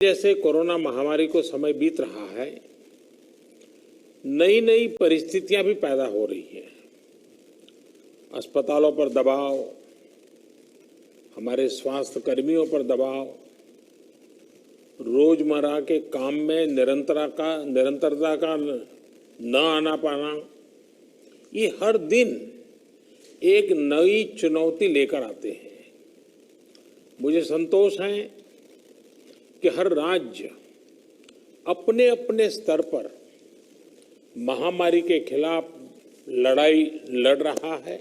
जैसे कोरोना महामारी को समय बीत रहा है, नई नई परिस्थितियां भी पैदा हो रही हैं। अस्पतालों पर दबाव, हमारे स्वास्थ्य कर्मियों पर दबाव, रोजमर्रा के काम में निरंतरता का न आना पाना, ये हर दिन एक नई चुनौती लेकर आते हैं। मुझे संतोष है कि हर राज्य अपने अपने स्तर पर महामारी के खिलाफ लड़ाई लड़ रहा है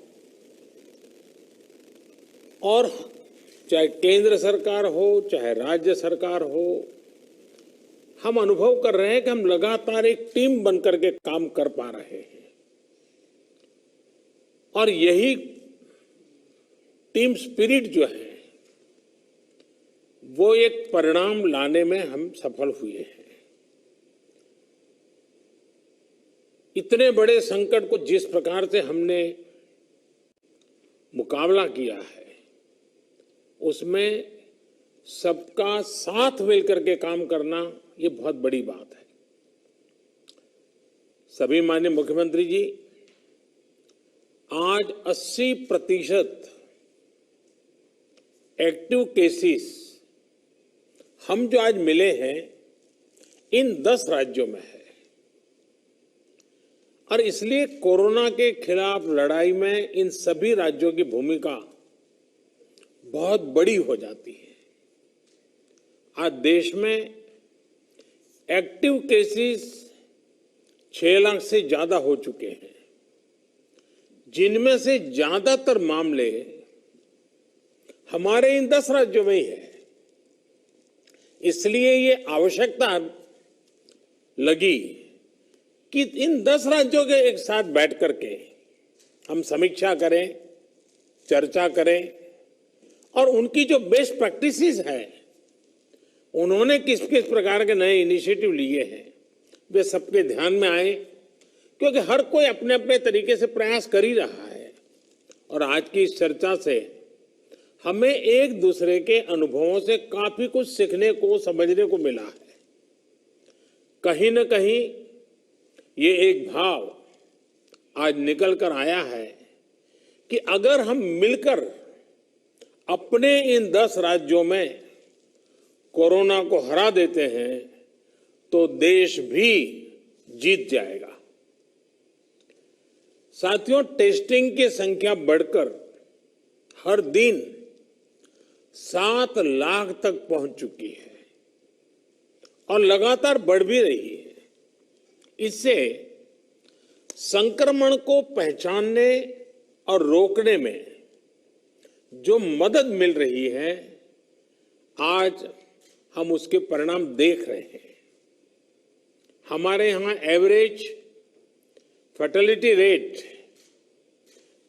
और चाहे केंद्र सरकार हो चाहे राज्य सरकार हो, हम अनुभव कर रहे हैं कि हम लगातार एक टीम बनकर के काम कर पा रहे हैं और यही टीम स्पिरिट जो है वो एक परिणाम लाने में हम सफल हुए हैं। इतने बड़े संकट को जिस प्रकार से हमने मुकाबला किया है, उसमें सबका साथ मिलकर के काम करना ये बहुत बड़ी बात है। सभी माननीय मुख्यमंत्री जी, आज 80% एक्टिव केसेस हम जो आज मिले हैं इन 10 राज्यों में है और इसलिए कोरोना के खिलाफ लड़ाई में इन सभी राज्यों की भूमिका बहुत बड़ी हो जाती है। आज देश में एक्टिव केसेस 6 लाख से ज्यादा हो चुके हैं, जिनमें से ज्यादातर मामले हमारे इन 10 राज्यों में ही है। इसलिए ये आवश्यकता लगी कि इन 10 राज्यों के एक साथ बैठ करके हम समीक्षा करें, चर्चा करें और उनकी जो बेस्ट प्रैक्टिसेस है, उन्होंने किस किस प्रकार के नए इनिशिएटिव लिए हैं, वे सबके ध्यान में आए, क्योंकि हर कोई अपने अपने तरीके से प्रयास कर ही रहा है। और आज की इस चर्चा से हमें एक दूसरे के अनुभवों से काफी कुछ सीखने को, समझने को मिला है। कहीं न कहीं ये एक भाव आज निकल कर आया है कि अगर हम मिलकर अपने इन 10 राज्यों में कोरोना को हरा देते हैं तो देश भी जीत जाएगा। साथियों, टेस्टिंग की संख्या बढ़कर हर दिन 7 लाख तक पहुंच चुकी है और लगातार बढ़ भी रही है। इससे संक्रमण को पहचानने और रोकने में जो मदद मिल रही है, आज हम उसके परिणाम देख रहे हैं। हमारे यहां एवरेज फर्टिलिटी रेट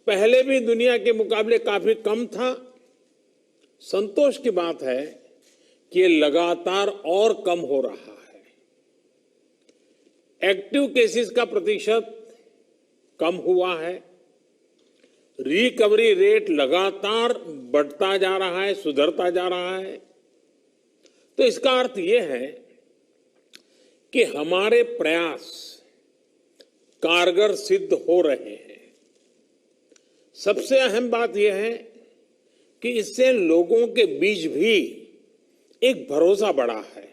पहले भी दुनिया के मुकाबले काफी कम था। संतोष की बात है कि ये लगातार और कम हो रहा है। एक्टिव केसेस का प्रतिशत कम हुआ है। रिकवरी रेट लगातार बढ़ता जा रहा है, सुधरता जा रहा है। तो इसका अर्थ यह है कि हमारे प्रयास कारगर सिद्ध हो रहे हैं। सबसे अहम बात यह है कि इससे लोगों के बीच भी एक भरोसा बढ़ा है,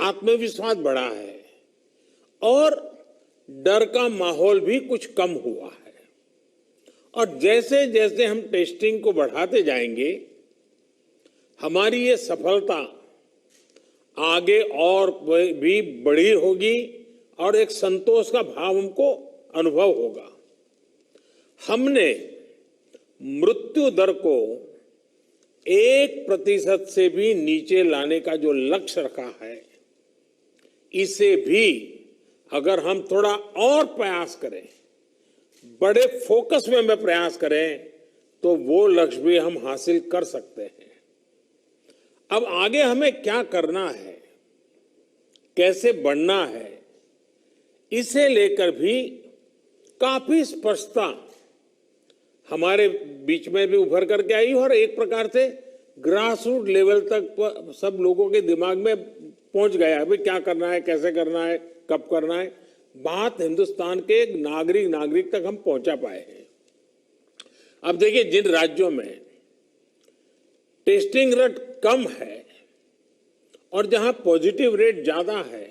आत्मविश्वास बढ़ा है और डर का माहौल भी कुछ कम हुआ है। और जैसे जैसे हम टेस्टिंग को बढ़ाते जाएंगे, हमारी ये सफलता आगे और भी बड़ी होगी और एक संतोष का भाव हमको अनुभव होगा। हमने मृत्यु दर को 1% से भी नीचे लाने का जो लक्ष्य रखा है, इसे भी अगर हम थोड़ा और प्रयास करें, बड़े फोकस में प्रयास करें, तो वो लक्ष्य भी हम हासिल कर सकते हैं। अब आगे हमें क्या करना है, कैसे बढ़ना है, इसे लेकर भी काफी स्पष्टता हमारे बीच में भी उभर करके आई और एक प्रकार से ग्रास रूट लेवल तक सब लोगों के दिमाग में पहुंच गया। अभी क्या करना है, कैसे करना है, कब करना है, बात हिंदुस्तान के एक नागरिक तक हम पहुंचा पाए हैं। अब देखिए, जिन राज्यों में टेस्टिंग रेट कम है और जहां पॉजिटिव रेट ज्यादा है,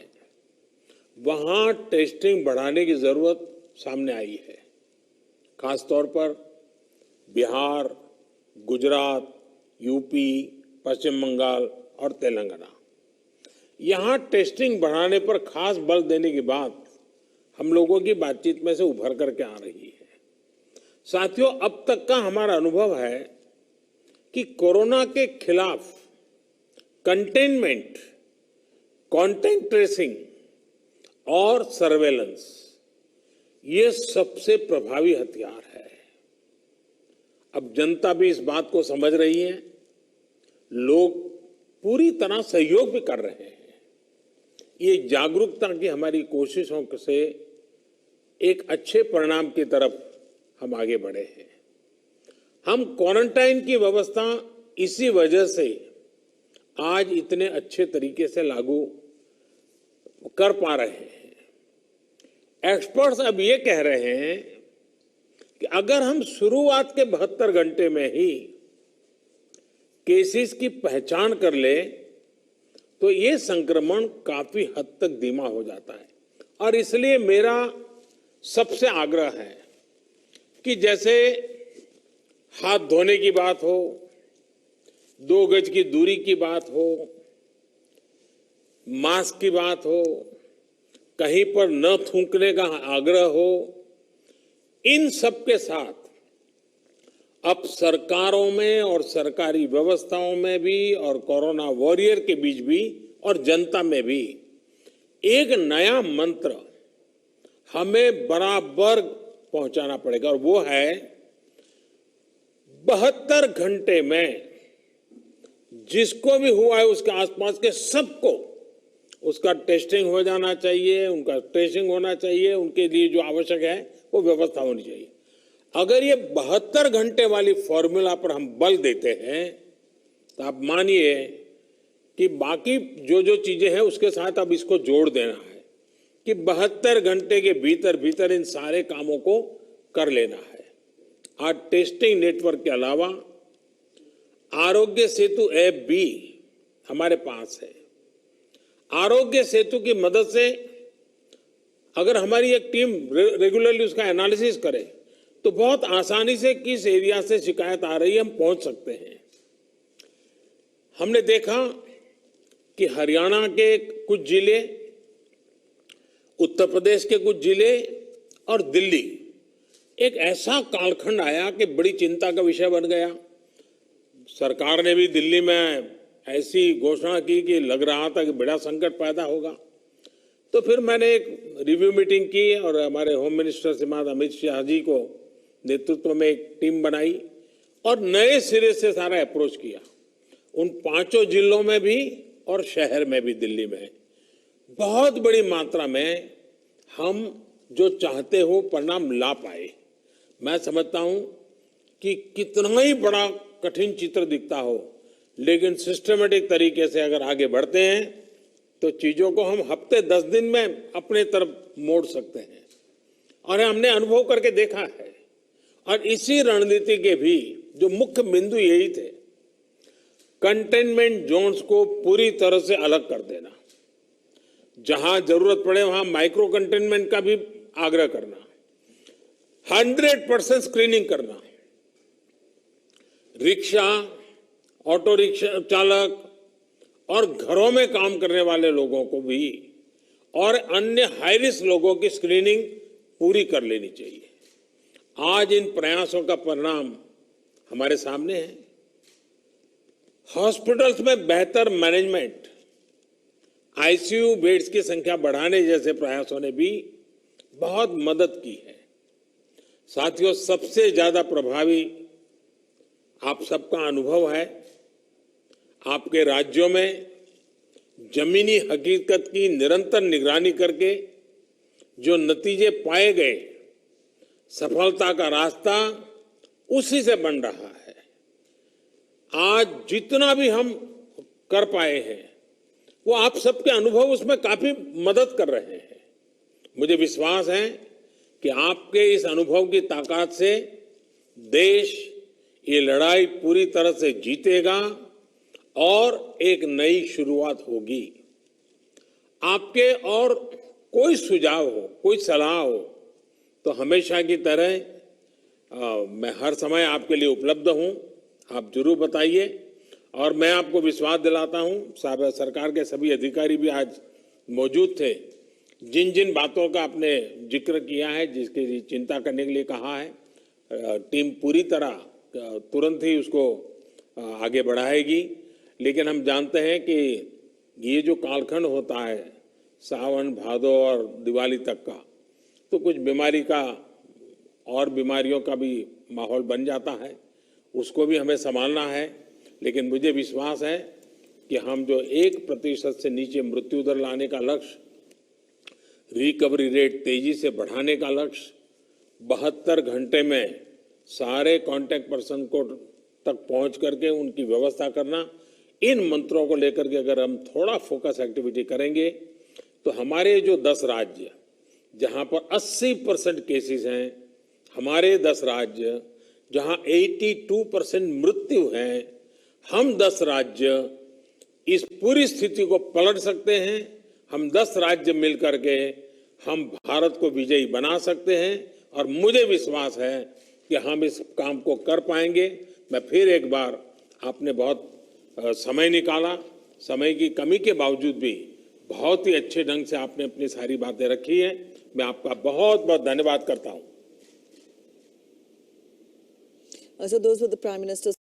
वहां टेस्टिंग बढ़ाने की जरूरत सामने आई है। खासतौर पर बिहार, गुजरात, यूपी, पश्चिम बंगाल और तेलंगाना, यहां टेस्टिंग बढ़ाने पर खास बल देने की बात हम लोगों की बातचीत में से उभर करके आ रही है। साथियों, अब तक का हमारा अनुभव है कि कोरोना के खिलाफ कंटेनमेंट, कॉन्टैक्ट ट्रेसिंग और सर्वेलेंस, ये सबसे प्रभावी हथियार है। अब जनता भी इस बात को समझ रही है, लोग पूरी तरह सहयोग भी कर रहे हैं। ये जागरूकता की हमारी कोशिशों से एक अच्छे परिणाम की तरफ हम आगे बढ़े हैं। हम क्वारंटाइन की व्यवस्था इसी वजह से आज इतने अच्छे तरीके से लागू कर पा रहे हैं। एक्सपर्ट्स अब ये कह रहे हैं कि अगर हम शुरुआत के 72 घंटे में ही केसेस की पहचान कर ले तो ये संक्रमण काफी हद तक धीमा हो जाता है। और इसलिए मेरा सबसे आग्रह है कि जैसे हाथ धोने की बात हो, 2 गज की दूरी की बात हो, मास्क की बात हो, कहीं पर न थूकने का आग्रह हो, इन सब के साथ अब सरकारों में और सरकारी व्यवस्थाओं में भी और कोरोना वॉरियर के बीच भी और जनता में भी एक नया मंत्र हमें बराबर पहुंचाना पड़ेगा, और वो है 72 घंटे में जिसको भी हुआ है उसके आसपास के सबको उसका टेस्टिंग हो जाना चाहिए, उनका ट्रेसिंग होना चाहिए, उनके लिए जो आवश्यक है वो व्यवस्था होनी चाहिए। अगर ये 72 घंटे वाली फॉर्मूला पर हम बल देते हैं तो आप मानिए कि बाकी जो जो चीजें हैं उसके साथ अब इसको जोड़ देना है कि 72 घंटे के भीतर भीतर इन सारे कामों को कर लेना है। आज टेस्टिंग नेटवर्क के अलावा आरोग्य सेतु ऐप भी हमारे पास है। आरोग्य सेतु की मदद से अगर हमारी एक टीम रेगुलरली उसका एनालिसिस करे तो बहुत आसानी से किस एरिया से शिकायत आ रही है हम पहुंच सकते हैं। हमने देखा कि हरियाणा के कुछ जिले, उत्तर प्रदेश के कुछ जिले और दिल्ली, एक ऐसा कालखंड आया कि बड़ी चिंता का विषय बन गया। सरकार ने भी दिल्ली में ऐसी घोषणा की कि लग रहा था कि बड़ा संकट पैदा होगा। तो फिर मैंने एक रिव्यू मीटिंग की और हमारे होम मिनिस्टर श्रीमान अमित शाह जी को नेतृत्व में एक टीम बनाई और नए सिरे से सारा अप्रोच किया। उन 5 जिलों में भी और शहर में भी, दिल्ली में बहुत बड़ी मात्रा में हम जो चाहते हो परिणाम ला पाए। मैं समझता हूं कि कितना ही बड़ा कठिन चित्र दिखता हो, लेकिन सिस्टमेटिक तरीके से अगर आगे बढ़ते हैं तो चीजों को हम हफ्ते 10 दिन में अपने तरफ मोड़ सकते हैं। और हमने अनुभव करके देखा है। और इसी रणनीति के भी जो मुख्य बिंदु यही थे, कंटेनमेंट जोन्स को पूरी तरह से अलग कर देना, जहां जरूरत पड़े वहां माइक्रो कंटेनमेंट का भी आग्रह करना, 100% स्क्रीनिंग करना, रिक्शा, ऑटो रिक्शा चालक और घरों में काम करने वाले लोगों को भी और अन्य हाई रिस्क लोगों की स्क्रीनिंग पूरी कर लेनी चाहिए। आज इन प्रयासों का परिणाम हमारे सामने है। हॉस्पिटल्स में बेहतर मैनेजमेंट, आईसीयू बेड्स की संख्या बढ़ाने जैसे प्रयासों ने भी बहुत मदद की है। साथियों, सबसे ज्यादा प्रभावी आप सबका अनुभव है। आपके राज्यों में जमीनी हकीकत की निरंतर निगरानी करके जो नतीजे पाए गए, सफलता का रास्ता उसी से बन रहा है। आज जितना भी हम कर पाए हैं वो आप सबके अनुभव उसमें काफी मदद कर रहे हैं। मुझे विश्वास है कि आपके इस अनुभव की ताकत से देश ये लड़ाई पूरी तरह से जीतेगा और एक नई शुरुआत होगी। आपके और कोई सुझाव हो, कोई सलाह हो तो हमेशा की तरह मैं हर समय आपके लिए उपलब्ध हूं। आप जरूर बताइए और मैं आपको विश्वास दिलाता हूं, सरकार के सभी अधिकारी भी आज मौजूद थे। जिन जिन बातों का आपने जिक्र किया है, जिसकी चिंता करने के लिए कहा है, टीम पूरी तरह तुरंत ही उसको आगे बढ़ाएगी। लेकिन हम जानते हैं कि ये जो कालखंड होता है सावन भादो और दिवाली तक का, तो कुछ बीमारी का और बीमारियों का भी माहौल बन जाता है, उसको भी हमें संभालना है। लेकिन मुझे विश्वास है कि हम जो 1% से नीचे मृत्यु दर लाने का लक्ष्य, रिकवरी रेट तेजी से बढ़ाने का लक्ष्य, 72 घंटे में सारे कांटेक्ट पर्सन को तक पहुंच करके उनकी व्यवस्था करना, इन मंत्रों को लेकर के अगर हम थोड़ा फोकस एक्टिविटी करेंगे तो हमारे जो 10 राज्य जहां पर 80% केसेस हैं, हमारे 10 राज्य जहां 82% मृत्यु है, हम 10 राज्य इस पूरी स्थिति को पलट सकते हैं। हम 10 राज्य मिलकर के हम भारत को विजयी बना सकते हैं और मुझे विश्वास है कि हम इस काम को कर पाएंगे। मैं फिर एक बार, आपने बहुत समय निकाला, समय की कमी के बावजूद भी बहुत ही अच्छे ढंग से आपने अपनी सारी बातें रखी है। मैं आपका बहुत बहुत धन्यवाद करता हूं। So those were the Prime Minister's